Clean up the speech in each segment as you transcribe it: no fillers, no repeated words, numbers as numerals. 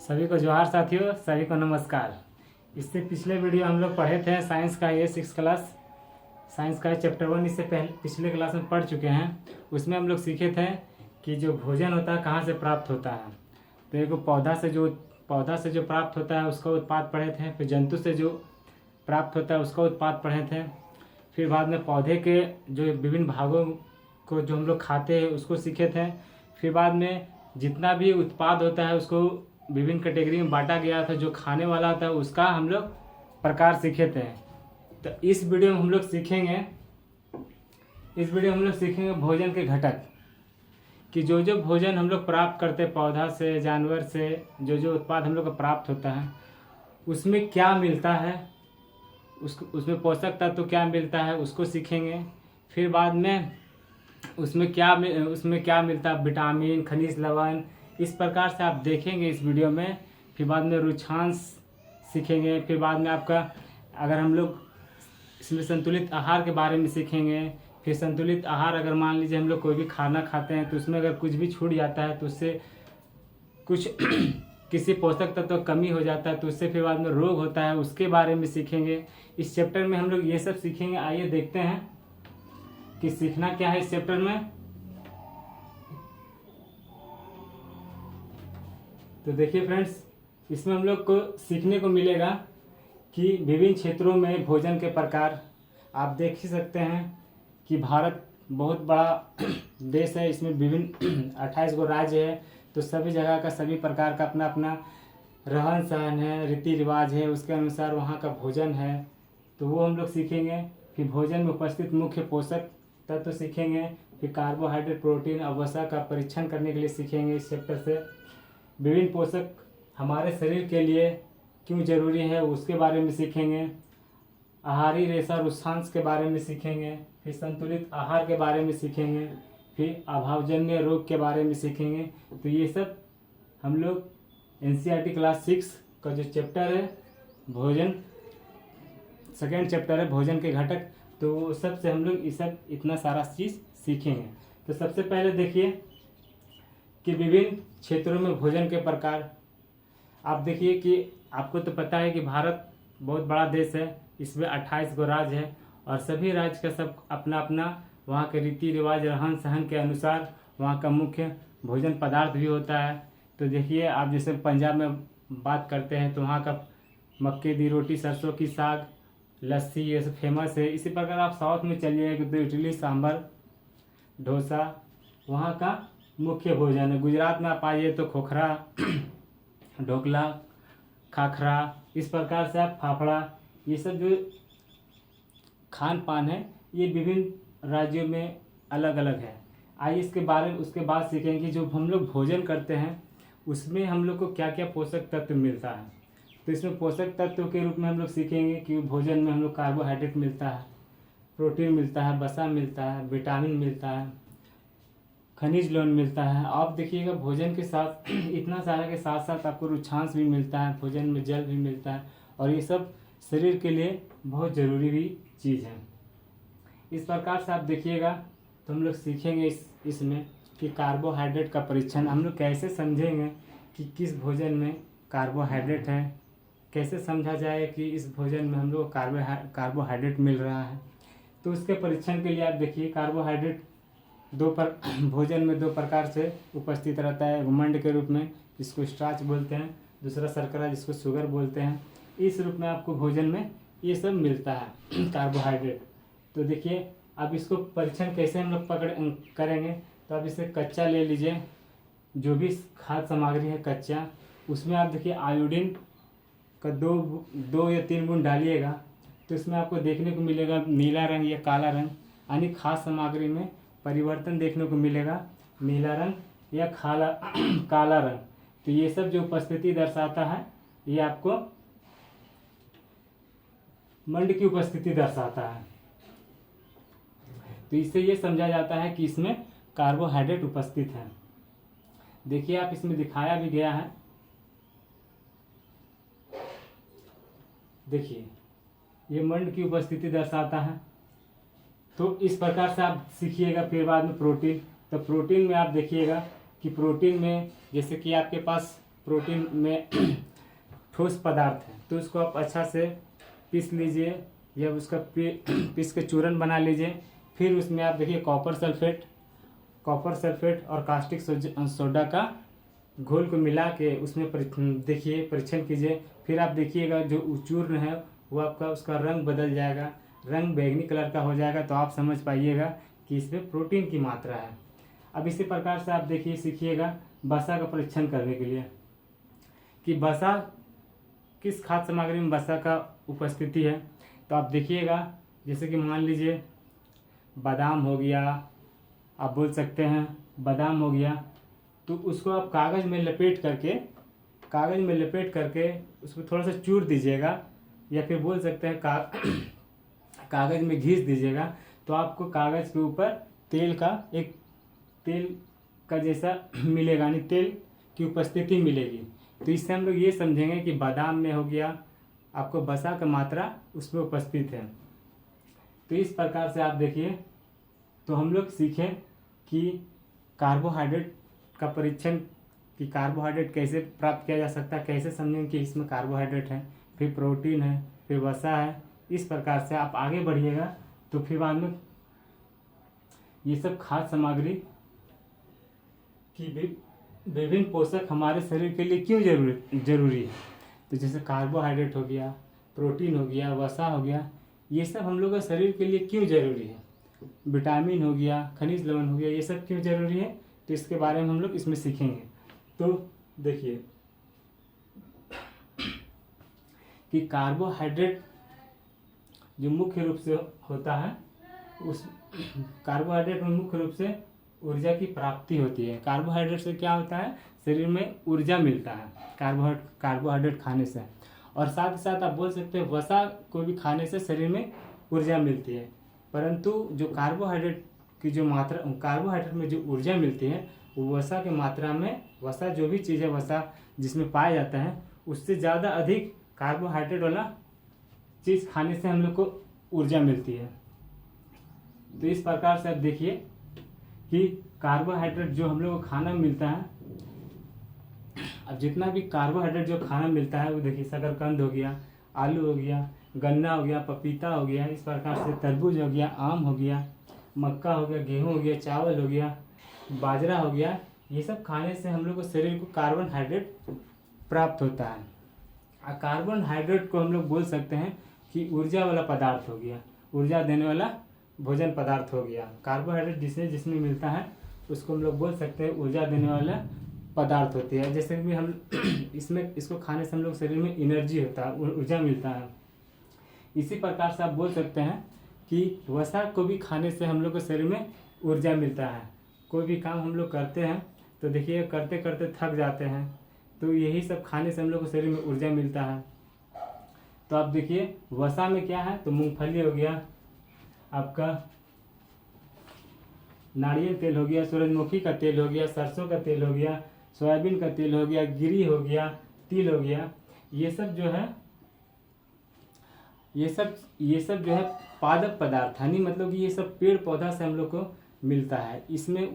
सभी को जोहार साथियों, सभी को नमस्कार। इससे पिछले वीडियो हम लोग पढ़े थे साइंस का, ये 6 क्लास साइंस का चैप्टर 1 इससे पहले पिछले क्लास में पढ़ चुके हैं। उसमें हम लोग सीखे थे कि जो भोजन होता है कहाँ से प्राप्त होता है। तो एक पौधा से जो प्राप्त होता है उसका उत्पाद पढ़े थे। फिर जंतु से जो प्राप्त होता है उसका उत्पाद पढ़े थे। फिर बाद में पौधे के जो विभिन्न भागों को जो हम लोग खाते हैं उसको सीखे थे। फिर बाद में जितना भी उत्पाद होता है उसको विभिन्न कैटेगरी में बांटा गया था। जो खाने वाला होता है उसका हम लोग प्रकार सीखे थे। तो इस वीडियो में हम लोग सीखेंगे भोजन के घटक, कि जो जो भोजन हम लोग प्राप्त करते हैं पौधा से, जानवर से, जो जो उत्पाद हम लोग को प्राप्त होता है उसमें क्या मिलता है, उसमें पोषक तत्व क्या मिलता है उसको सीखेंगे। फिर बाद में उसमें क्या मिलता है, विटामिन, खनिज, लवण, इस प्रकार से आप देखेंगे इस वीडियो में। फिर बाद में रुचांश सीखेंगे। फिर बाद में आपका अगर हम लोग इसमें संतुलित आहार के बारे में सीखेंगे। फिर संतुलित आहार अगर मान लीजिए हम लोग कोई भी खाना खाते हैं तो उसमें अगर कुछ भी छूट जाता है तो उससे कुछ किसी पोषक तत्व कमी हो जाता है तो उससे फिर बाद में रोग होता है, उसके बारे में सीखेंगे। इस चैप्टर में हम लोग ये सब सीखेंगे। आइए देखते हैं कि सीखना क्या है इस चैप्टर में। तो देखिए फ्रेंड्स, इसमें हम लोग को सीखने को मिलेगा कि विभिन्न क्षेत्रों में भोजन के प्रकार। आप देख ही सकते हैं कि भारत बहुत बड़ा देश है। इसमें विभिन्न 28 गो राज्य है। तो सभी जगह का सभी प्रकार का अपना अपना रहन सहन है, रीति रिवाज है, उसके अनुसार वहाँ का भोजन है। तो वो हम लोग सीखेंगे। फिर भोजन में उपस्थित मुख्य पोषक तत्व सीखेंगे। फिर कार्बोहाइड्रेट, प्रोटीन, अवसा का परीक्षण करने के लिए सीखेंगे इस चैप्टर से। विभिन्न पोषक हमारे शरीर के लिए क्यों जरूरी है उसके बारे में सीखेंगे। आहारी रेशा रुचांश के बारे में सीखेंगे। फिर संतुलित आहार के बारे में सीखेंगे। फिर अभावजन्य रोग के बारे में सीखेंगे। तो ये सब हम लोग NCERT क्लास 6 का जो चैप्टर है भोजन, सेकेंड चैप्टर है भोजन के घटक, तो वो सब से हम लोग ये सब इतना सारा चीज़ सीखेंगे। तो सबसे पहले देखिए कि विभिन्न क्षेत्रों में भोजन के प्रकार। आप देखिए कि आपको तो पता है कि भारत बहुत बड़ा देश है। इसमें 28 गो राज्य है और सभी राज्य का सब अपना अपना वहाँ के रीति रिवाज, रहन सहन के अनुसार वहाँ का मुख्य भोजन पदार्थ भी होता है। तो देखिए आप जैसे पंजाब में बात करते हैं तो वहाँ का मक्के दी रोटी, सरसों की साग, लस्सी, ये सब फेमस है। इसी प्रकार आप साउथ में चलिए तो इडली, सांभर, डोसा वहाँ का मुख्य भोजन है। गुजरात में आप आइए तो खोखरा, ढोकला, खाखरा, इस प्रकार से आप फाफड़ा, ये सब जो खान पान है ये विभिन्न राज्यों में अलग अलग है। आइए उसके बाद सीखेंगे कि जो हम लोग भोजन करते हैं उसमें हम लोग को क्या क्या पोषक तत्व मिलता है। तो इसमें पोषक तत्व के रूप में हम लोग सीखेंगे कि भोजन में हम लोग कार्बोहाइड्रेट मिलता है, प्रोटीन मिलता है, वसा मिलता है, विटामिन मिलता है, खनिज लवण मिलता है। आप देखिएगा भोजन के साथ इतना सारा के साथ साथ आपको रुचांश भी मिलता है, भोजन में जल भी मिलता है और ये सब शरीर के लिए बहुत ज़रूरी भी चीज़ है। इस प्रकार से आप देखिएगा तो हम लोग सीखेंगे इसमें कि कार्बोहाइड्रेट का परीक्षण हम लोग कैसे समझेंगे कि किस भोजन में कार्बोहाइड्रेट है, कैसे समझा जाए कि इस भोजन में हम लोग कार्बोहाइड्रेट मिल रहा है। तो उसके परीक्षण के लिए आप देखिए कार्बोहाइड्रेट भोजन में दो प्रकार से उपस्थित रहता है। घुमंड के रूप में जिसको स्टार्च बोलते हैं, दूसरा शर्करा जिसको शुगर बोलते हैं। इस रूप में आपको भोजन में ये सब मिलता है कार्बोहाइड्रेट। तो देखिए अब इसको परीक्षण कैसे हम लोग करेंगे। तो आप इसे कच्चा ले लीजिए, जो भी खाद्य सामग्री है कच्चा, उसमें आप देखिए आयोडीन का दो या 3 बूंद डालिएगा तो इसमें आपको देखने को मिलेगा नीला रंग या काला रंग, यानी खाद्य सामग्री में परिवर्तन देखने को मिलेगा, नीला रंग या काला रंग। तो ये सब जो उपस्थिति दर्शाता है ये आपको मंड की उपस्थिति दर्शाता है। तो इससे ये समझा जाता है कि इसमें कार्बोहाइड्रेट उपस्थित है। देखिए आप इसमें दिखाया भी गया है, देखिए ये मंड की उपस्थिति दर्शाता है। तो इस प्रकार से आप सीखिएगा। फिर बाद में प्रोटीन, तो प्रोटीन में आप देखिएगा कि प्रोटीन में जैसे कि आपके पास प्रोटीन में ठोस पदार्थ है, तो उसको आप अच्छा से पीस लीजिए या उसका पीस के चूरन बना लीजिए। फिर उसमें आप देखिए कॉपर सल्फेट और कास्टिक सोडा का घोल को मिला के उसमें देखिए परीक्षण कीजिए। फिर आप देखिएगा जो चूर्ण है वो आपका उसका रंग बदल जाएगा, रंग बैंगनी कलर का हो जाएगा, तो आप समझ पाइएगा कि इसमें प्रोटीन की मात्रा है। अब इसी प्रकार से आप देखिए सीखिएगा वसा का परीक्षण करने के लिए कि वसा किस खाद्य सामग्री में वसा का उपस्थिति है। तो आप देखिएगा जैसे कि मान लीजिए बादाम हो गया, आप बोल सकते हैं बादाम हो गया, तो उसको आप कागज़ में लपेट करके उसको थोड़ा सा चूर दीजिएगा या फिर बोल सकते हैं कागज़ में घिस दीजिएगा, तो आपको कागज़ के ऊपर तेल का जैसा मिलेगा, यानी तेल की उपस्थिति मिलेगी। तो इससे हम लोग ये समझेंगे कि बादाम में हो गया आपको वसा का मात्रा उसमें उपस्थित है। तो इस प्रकार से आप देखिए, तो हम लोग सीखें कि कार्बोहाइड्रेट का परीक्षण, कि कार्बोहाइड्रेट कैसे प्राप्त किया जा सकता है, कैसे समझेंगे कि इसमें कार्बोहाइड्रेट है, फिर प्रोटीन है, फिर वसा है। इस प्रकार से आप आगे बढ़िएगा तो फिर बाद में ये सब खाद्य सामग्री की विभिन्न पोषक हमारे शरीर के लिए क्यों जरूरी है। तो जैसे कार्बोहाइड्रेट हो गया, प्रोटीन हो गया, वसा हो गया, ये सब हम लोग के शरीर के लिए क्यों जरूरी है। विटामिन हो गया, खनिज लवण हो गया, ये सब क्यों जरूरी है, तो इसके बारे में हम लोग इसमें सीखेंगे। तो देखिए कि कार्बोहाइड्रेट जो मुख्य रूप से होता है, उस कार्बोहाइड्रेट में मुख्य रूप से ऊर्जा की प्राप्ति होती है। कार्बोहाइड्रेट से क्या होता है, शरीर में ऊर्जा मिलता है कार्बोहाइड्रेट खाने से। और साथ ही साथ आप बोल सकते हैं वसा को भी खाने से शरीर में ऊर्जा मिलती है। परंतु जो कार्बोहाइड्रेट में जो ऊर्जा मिलती है वो वसा की मात्रा में, वसा जो भी चीज़ है वसा जिसमें पाया जाता है, उससे ज़्यादा अधिक कार्बोहाइड्रेट वाला चीज़ खाने से हम लोग को ऊर्जा मिलती है। तो इस प्रकार से आप देखिए कि कार्बोहाइड्रेट जो हम लोग को खाना मिलता है, अब जितना भी कार्बोहाइड्रेट जो खाना मिलता है वो देखिए शकरकंद हो गया, आलू हो गया, गन्ना हो गया, पपीता हो गया, इस प्रकार से तरबूज हो गया, आम हो गया, मक्का हो गया, गेहूँ हो गया, चावल हो गया, बाजरा हो गया, ये सब खाने से हम लोग को शरीर को कार्बोहाइड्रेट प्राप्त होता है। कार्बोहाइड्रेट को हम लोग बोल सकते हैं कि ऊर्जा वाला पदार्थ हो गया, ऊर्जा देने वाला भोजन पदार्थ हो गया। कार्बोहाइड्रेट जिसमें मिलता है उसको हम लोग बोल सकते हैं ऊर्जा देने वाला पदार्थ होती है। जैसे कि हम इसको खाने से हम लोग शरीर में एनर्जी होता है, ऊर्जा मिलता है। इसी प्रकार से आप बोल सकते हैं कि वसा को भी खाने से हम लोग को शरीर में ऊर्जा मिलता है। कोई भी काम हम लोग करते हैं तो देखिए करते करते थक जाते हैं, तो यही सब खाने से हम लोग को शरीर में ऊर्जा मिलता है। तो आप देखिए वसा में क्या है, तो मूंगफली हो गया, आपका नारियल तेल हो गया, सूरजमुखी का तेल हो गया, सरसों का तेल हो गया, सोयाबीन का तेल हो गया, गिरी हो गया, तिल हो गया, ये सब जो है पादप पदार्थ है, मतलब कि ये सब पेड़ पौधा से हम लोग को मिलता है। इसमें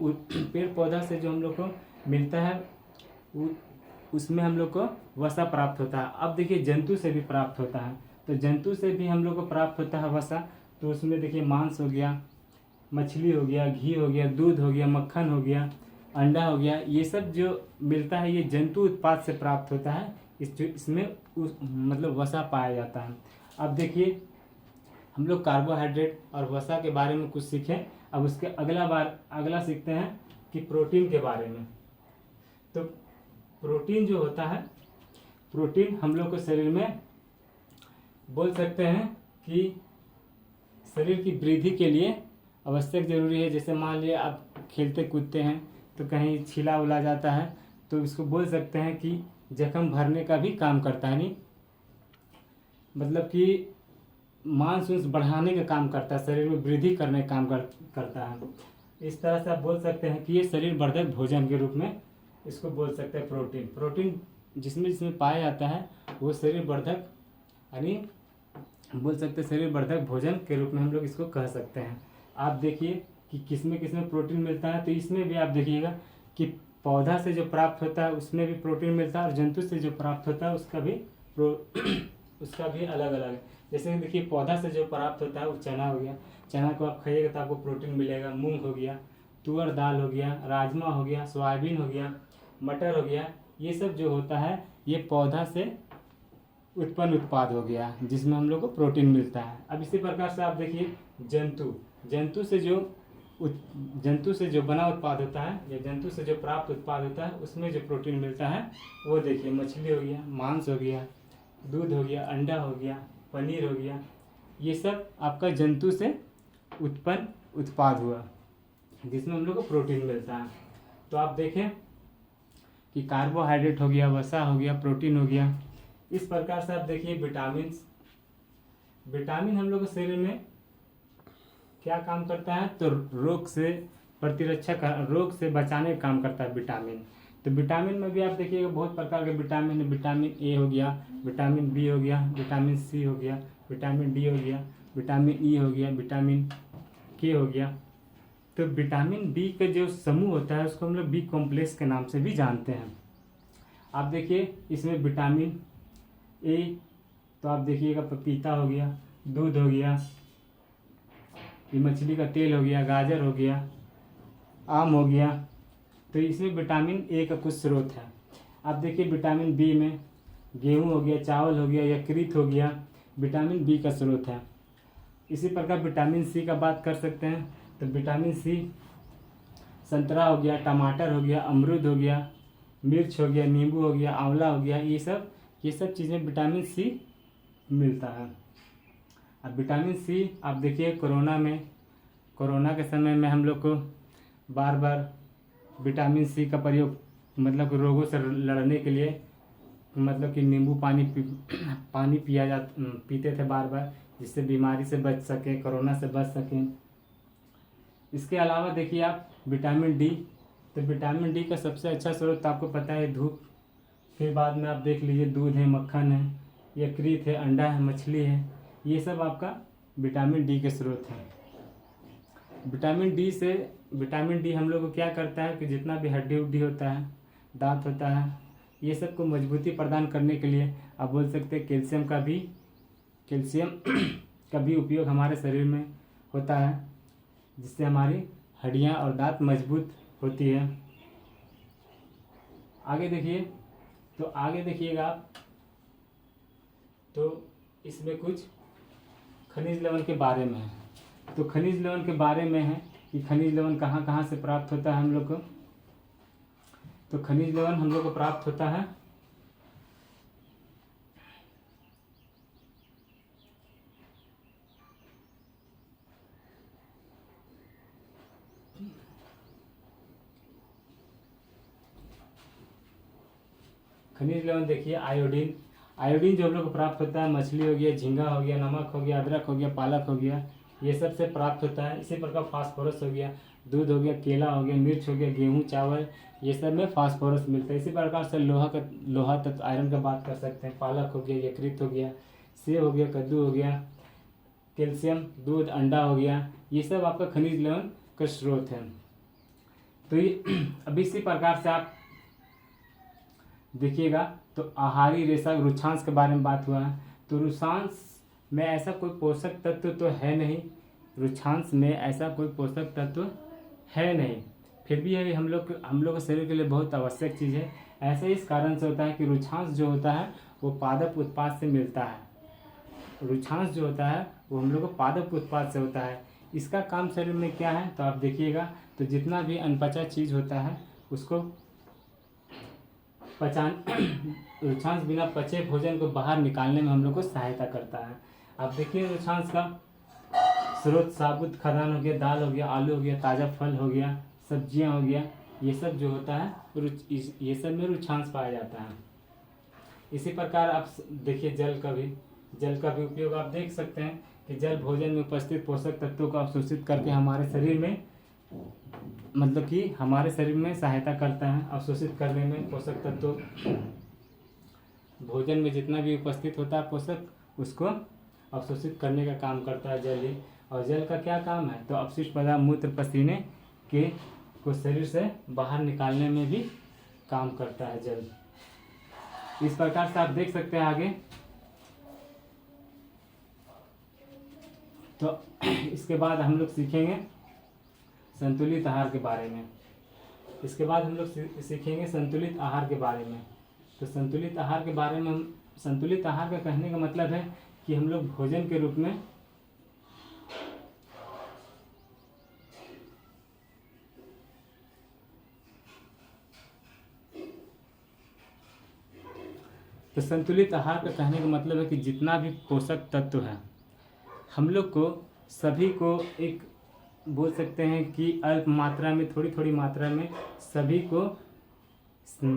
पेड़ पौधा से जो हम लोग को मिलता है उसमें हम लोग को वसा प्राप्त होता है। अब देखिए जंतु से भी प्राप्त होता है, तो जंतु से भी हम लोग को प्राप्त होता है वसा। तो उसमें देखिए मांस हो गया, मछली हो गया, घी हो गया, दूध हो गया, मक्खन हो गया, अंडा हो गया, ये सब जो मिलता है ये जंतु उत्पाद से प्राप्त होता है। इसमें मतलब वसा पाया जाता है। अब देखिए हम लोग कार्बोहाइड्रेट और वसा के बारे में कुछ सीखें। अब उसके अगला सीखते हैं कि प्रोटीन के बारे में। तो प्रोटीन जो होता है, प्रोटीन हम लोग को शरीर में बोल सकते हैं कि शरीर की वृद्धि के लिए आवश्यक जरूरी है। जैसे मान लिया आप खेलते कूदते हैं तो कहीं छिला उला जाता है, तो इसको बोल सकते हैं कि जख्म भरने का भी काम करता है, नहीं मतलब कि मांसपेशी बढ़ाने का काम करता है, शरीर में वृद्धि करने का काम करता है। इस तरह से आप बोल सकते हैं कि ये शरीर वर्धक भोजन के रूप में इसको बोल सकते हैं। प्रोटीन जिसमें पाया जाता है वो शरीर वर्धक, यानी बोल सकते हैं शरीर वर्धक भोजन के रूप में हम लोग इसको कह सकते हैं। आप देखिए कि किसमें प्रोटीन मिलता है, तो इसमें भी आप देखिएगा कि पौधा से जो प्राप्त होता है उसमें भी प्रोटीन मिलता है, और जंतु से जो प्राप्त होता है उसका भी उसका भी अलग अलग है। जैसे कि देखिए, पौधा से जो प्राप्त होता है वो चना हो गया, चना को आप खाइएगा तो आपको प्रोटीन मिलेगा। मूंग हो गया, तुअर दाल हो गया, राजमा हो गया, सोयाबीन हो गया, मटर हो गया, ये सब जो होता है ये पौधा से उत्पन्न उत्पाद हो गया, जिसमें हम लोग को प्रोटीन मिलता है। अब इसी प्रकार से आप देखिए, जंतु जंतु से जो जंतु से जो बना उत्पाद होता है या जंतु से जो प्राप्त उत्पाद होता है उसमें जो प्रोटीन मिलता है वो देखिए, मछली हो गया, मांस हो गया, दूध हो गया, अंडा हो गया, पनीर हो गया, ये सब आपका जंतु से उत्पन्न उत्पाद हुआ, जिसमें हम लोग को प्रोटीन मिलता है। तो आप देखें कि कार्बोहाइड्रेट हो गया, वसा हो गया, प्रोटीन हो गया। इस प्रकार से आप देखिए, विटामिन हम लोग के शरीर में क्या काम करता है, तो रोग से प्रतिरक्षा का, रोग से बचाने का काम करता है विटामिन। तो विटामिन में भी आप देखिएगा बहुत प्रकार के विटामिन है। विटामिन ए हो गया, विटामिन बी हो गया, विटामिन सी हो गया, विटामिन डी हो गया, विटामिन ई हो गया, विटामिन के हो गया। तो विटामिन बी का जो समूह होता है उसको हम लोग बी कॉम्प्लेक्स के नाम से भी जानते हैं। आप देखिए, इसमें विटामिन ए, तो आप देखिएगा पपीता हो गया, दूध हो गया, ये मछली का तेल हो गया, गाजर हो गया, आम हो गया। तो इसमें विटामिन ए का कुछ स्रोत है। आप देखिए, विटामिन बी में गेहूं हो गया, चावल हो गया, यकृत हो गया, विटामिन बी का स्रोत है। इसी प्रकार विटामिन सी का बात कर सकते हैं। तो विटामिन सी संतरा हो गया, टमाटर हो गया, अमरूद हो गया, मिर्च हो गया, नींबू हो गया, आंवला हो गया, ये सब चीज़ें विटामिन सी मिलता है। अब विटामिन सी आप देखिए, कोरोना के समय में हम लोग को बार बार विटामिन सी का प्रयोग, मतलब कि रोगों से लड़ने के लिए, मतलब कि नींबू पानी पीते थे बार बार, जिससे बीमारी से बच सकें, कोरोना से बच सकें। इसके अलावा देखिए आप विटामिन डी, तो विटामिन डी का सबसे अच्छा स्रोत आपको पता है धूप, फिर बाद में आप देख लीजिए दूध है, मक्खन है, यकृत है, अंडा है, मछली है, ये सब आपका विटामिन डी के स्रोत हैं। विटामिन डी हम लोग को क्या करता है कि जितना भी हड्डी उड्डी होता है, दांत होता है, ये सब को मजबूती प्रदान करने के लिए आप बोल सकते हैं कैल्शियम का भी उपयोग हमारे शरीर में होता है, जिससे हमारी हड्डियां और दांत मजबूत होती है। आगे देखिएगा आप, तो इसमें कुछ खनिज लवण के बारे में है। तो खनिज लवण के बारे में है कि खनिज लवण कहाँ कहाँ से प्राप्त होता है हम लोग को। तो खनिज लवण हम लोग को प्राप्त होता है खनिज लवण देखिए, आयोडीन जो हम लोग को प्राप्त होता है, मछली हो गया, झींगा हो गया, नमक हो गया, अदरक हो गया, पालक हो गया, ये सब से प्राप्त होता है। इसी प्रकार फास्फोरस हो गया, दूध हो गया, केला हो गया, मिर्च हो गया, गेहूं, चावल, ये सब में फास्फोरस मिलता है। इसी प्रकार से लोहा तत्व आयरन का बात कर सकते हैं। पालक हो गया, यकृत हो गया, सेब हो गया, कद्दू हो गया, कैल्शियम, दूध, अंडा हो गया, ये सब आपका खनिज लवण का स्रोत है। तो ये अब इसी प्रकार से आप देखिएगा, तो आहारी रेशा रुक्षांश के बारे में बात हुआ है। तो रुक्षांश में ऐसा कोई पोषक तत्व तो है नहीं, रुक्षांश में ऐसा कोई पोषक तत्व है नहीं, फिर भी ये हम लोग के शरीर के लिए बहुत आवश्यक चीज़ है। ऐसे इस कारण से होता है कि रुक्षांश जो होता है वो पादप उत्पाद से मिलता है। रुक्षांश जो होता है वो हम लोग को पादप उत्पाद से होता है। इसका काम शरीर में क्या है, तो आप देखिएगा, तो जितना भी अनपचा चीज़ होता है उसको रुक्षांश बिना पचे भोजन को बाहर निकालने में हम लोग को सहायता करता है। आप देखिए, रुक्षांश का स्रोत साबुत खाद्यान्न हो गया, दाल हो गया, आलू हो गया, ताज़ा फल हो गया, सब्जियां हो गया, ये सब जो होता है ये सब में रुक्षांश पाया जाता है। इसी प्रकार आप देखिए, जल का भी उपयोग आप देख सकते हैं कि जल भोजन में उपस्थित पोषक तत्वों को अवशोषित करके हमारे शरीर में, मतलब कि हमारे शरीर में सहायता करता है अवशोषित करने में। पोषक तत्व भोजन में जितना भी उपस्थित होता है पोषक, उसको अवशोषित करने का काम करता है जल ही। और जल का क्या काम है, तो अपशिष्ट पदार्थ मूत्र पसीने के को शरीर से बाहर निकालने में भी काम करता है जल। इस प्रकार से आप देख सकते हैं आगे। तो इसके बाद हम लोग सीखेंगे संतुलित आहार के बारे में। इसके बाद हम लोग सीखेंगे संतुलित आहार के बारे में। तो संतुलित आहार के बारे में संतुलित आहार का कहने का मतलब है कि हम लोग भोजन के रूप में तो संतुलित आहार का कहने का मतलब है कि जितना भी पोषक तत्व है हम लोग को सभी को एक बोल सकते हैं कि अल्प मात्रा में, थोड़ी थोड़ी मात्रा में सभी को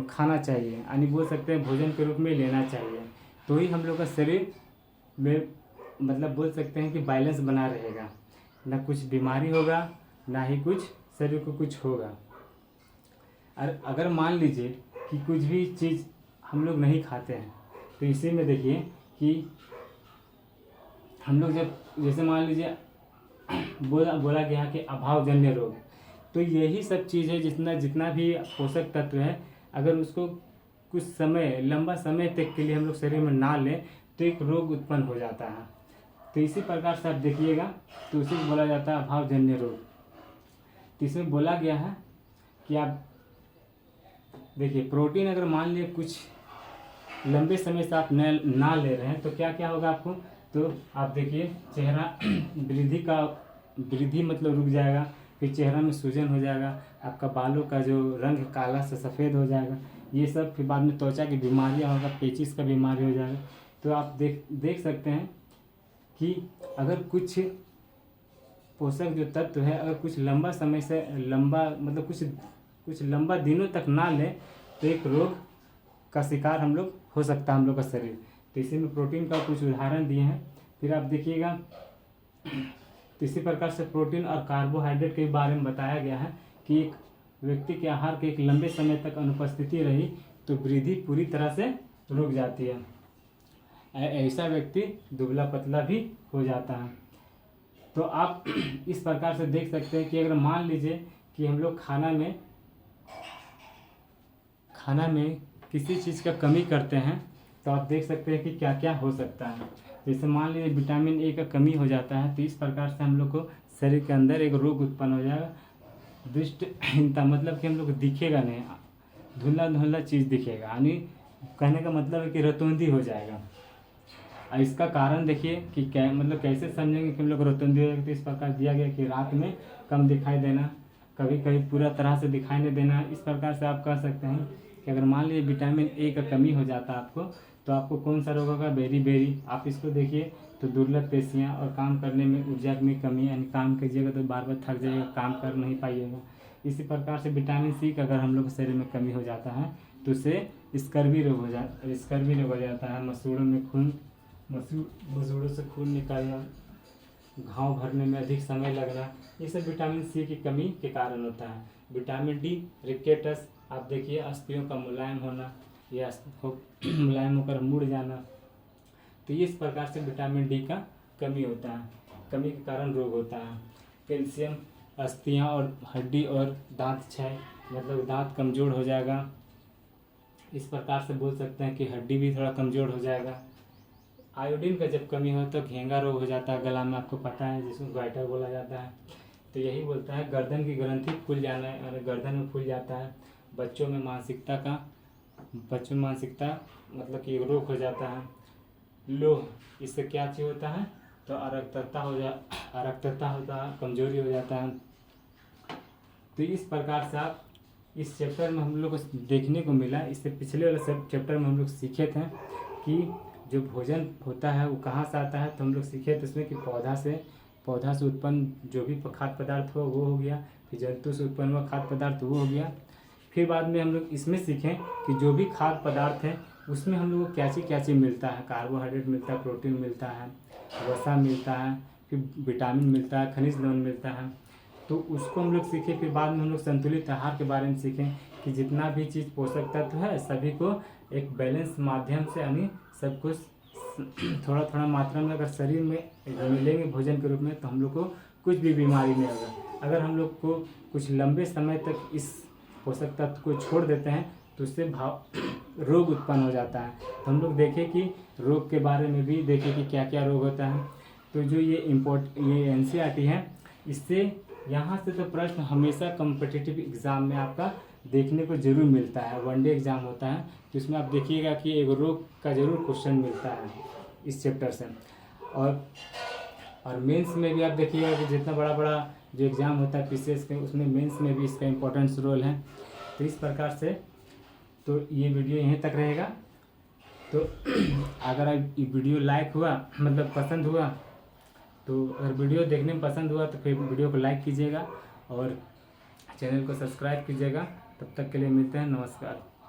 खाना चाहिए, यानी बोल सकते हैं भोजन के रूप में लेना चाहिए। तो ही हम लोग का शरीर में मतलब बोल सकते हैं कि बैलेंस बना रहेगा, ना कुछ बीमारी होगा ना ही कुछ शरीर को कुछ होगा। और अगर मान लीजिए कि कुछ भी चीज़ हम लोग नहीं खाते हैं तो इसी में देखिए कि हम लोग जब जैसे मान लीजिए बोला गया कि अभावजन्य रोग, तो यही सब चीज़ है जितना भी पोषक तत्व है, अगर उसको कुछ समय लंबा समय तक के लिए हम लोग शरीर में ना लें तो एक रोग उत्पन्न हो जाता है। तो इसी प्रकार से आप देखिएगा तो उसी को बोला जाता है अभावजन्य रोग। तो इसमें बोला गया है कि आप देखिए प्रोटीन अगर मान लीजिए कुछ लंबे समय से आप ना ले रहे हैं तो क्या क्या होगा आपको। तो आप देखिए चेहरा वृद्धि मतलब रुक जाएगा, फिर चेहरा में सूजन हो जाएगा, आपका बालों का जो रंग काला से सफ़ेद हो जाएगा, ये सब। फिर बाद में त्वचा की बीमारियां होगा, पेचिस का बीमारी हो जाएगा। तो आप देख सकते हैं कि अगर कुछ पोषक जो तत्व है अगर कुछ लंबा समय से मतलब कुछ लंबा दिनों तक ना लें तो एक रोग का शिकार हम लोग हो सकता है हम लोग का शरीर। तो इसी में प्रोटीन का कुछ उदाहरण दिए हैं। फिर आप देखिएगा तो इसी प्रकार से प्रोटीन और कार्बोहाइड्रेट के बारे में बताया गया है कि एक व्यक्ति के आहार के एक लंबे समय तक अनुपस्थिति रही तो वृद्धि पूरी तरह से रुक जाती है। ऐसा व्यक्ति दुबला पतला भी हो जाता है। तो आप इस प्रकार से देख सकते हैं कि अगर मान लीजिए कि हम लोग खाना में किसी चीज़ का कमी करते हैं तो आप देख सकते हैं कि क्या क्या हो सकता है। जैसे मान लीजिए विटामिन ए का कमी हो जाता है तो इस प्रकार से हम लोग को शरीर के अंदर एक रोग उत्पन्न हो जाएगा, दृष्टिहीनता, मतलब कि हम लोग को दिखेगा नहीं, धुंधला धुंधला चीज़ दिखेगा, यानी कहने का मतलब है कि रतौंधी हो जाएगा। और इसका कारण देखिए कि कैसे समझेंगे कि हम लोग रतौंधी हो जाएगा। तो इस प्रकार दिया गया कि रात में कम दिखाई देना, कभी कभी पूरा तरह से दिखाई नहीं देना। इस प्रकार से आप कह सकते हैं कि अगर मान लीजिए विटामिन ए का कमी हो जाता है आपको तो आपको कौन सा रोग होगा, बेरी। आप इसको देखिए तो दुर्लभ पेशियाँ और काम करने में ऊर्जा में कमी, यानी काम कीजिएगा तो बार बार थक जाइएगा, काम कर नहीं पाइएगा। इसी प्रकार से विटामिन सी का अगर हम लोग शरीर में कमी हो जाता है तो उससे स्कर्वी रोग हो जाता है। मसूड़ों से खून निकलना, घाव भरने में अधिक समय लगना, ये सब विटामिन सी की कमी के कारण होता है। विटामिन डी रिकेटस, आप देखिए अस्थियों का मुलायम होना या मुलायम होकर मुड़ जाना। तो इस प्रकार से विटामिन डी का कमी होता है, कमी के कारण रोग होता है। कैल्शियम, अस्थियाँ और हड्डी और दांत क्षय, मतलब दांत कमज़ोर हो जाएगा। इस प्रकार से बोल सकते हैं कि हड्डी भी थोड़ा कमज़ोर हो जाएगा। आयोडीन का जब कमी हो तो घेंगा रोग हो जाता है गला में, आपको पता है, जिसको गाइटर बोला जाता है। तो यही बोलता है गर्दन की ग्रंथि फूल जाना है, और गर्दन में फूल जाता है। बच्चों में मानसिकता मतलब कि रोग हो जाता है। लोह, इससे क्या चीज़ होता है तो अरक्तता होता है, कमजोरी हो जाता है। तो इस प्रकार से आप इस चैप्टर में हम लोग को देखने को मिला। इससे पिछले वाले सब चैप्टर में हम लोग सीखे थे कि जो भोजन होता है वो कहाँ से आता है। तो हम लोग सीखे थे इसमें कि पौधा से उत्पन्न जो भी खाद्य पदार्थ हो वो हो गया, फिर जंतु से उत्पन्न हुआ खाद्य पदार्थ वो हो गया। फिर बाद में हम लोग इसमें सीखें कि जो भी खाद्य पदार्थ है उसमें हम लोग को क्या चीज़ मिलता है। कार्बोहाइड्रेट मिलता है, प्रोटीन मिलता है, वसा मिलता है, फिर विटामिन मिलता है, खनिज लवण मिलता है। तो उसको हम लोग सीखे। फिर बाद में हम लोग संतुलित आहार के बारे में सीखें कि जितना भी चीज़ पोषक तत्व है सभी को एक बैलेंस माध्यम से, यानी सब कुछ थोड़ा थोड़ा मात्रा में अगर शरीर में मिलेंगे भोजन के रूप में तो हम लोग को कुछ भी बीमारी नहीं होगा। अगर हम लोग को कुछ लंबे समय तक इस पोषक तत्व को छोड़ देते हैं तो उससे रोग उत्पन्न हो जाता है। तो हम लोग देखें कि रोग के बारे में भी देखें कि क्या क्या रोग होता है। तो जो ये NCERT है, इससे यहाँ से तो प्रश्न हमेशा कॉम्पिटिटिव एग्ज़ाम में आपका देखने को ज़रूर मिलता है। वनडे एग्ज़ाम होता है तो इसमें आप देखिएगा कि एक रोग का ज़रूर क्वेश्चन मिलता है इस चैप्टर से। और मेंस में भी आप देखिएगा कि जितना बड़ा बड़ा जो एग्ज़ाम होता है PCS के, उसमें मेंस में भी इसका इम्पोर्टेंस रोल है। तो इस प्रकार से तो ये वीडियो यहीं तक रहेगा। तो अगर ये वीडियो लाइक हुआ, मतलब पसंद हुआ, तो अगर वीडियो देखने में पसंद हुआ तो फिर वीडियो को लाइक कीजिएगा और चैनल को सब्सक्राइब कीजिएगा। तब तक के लिए मिलते हैं, नमस्कार।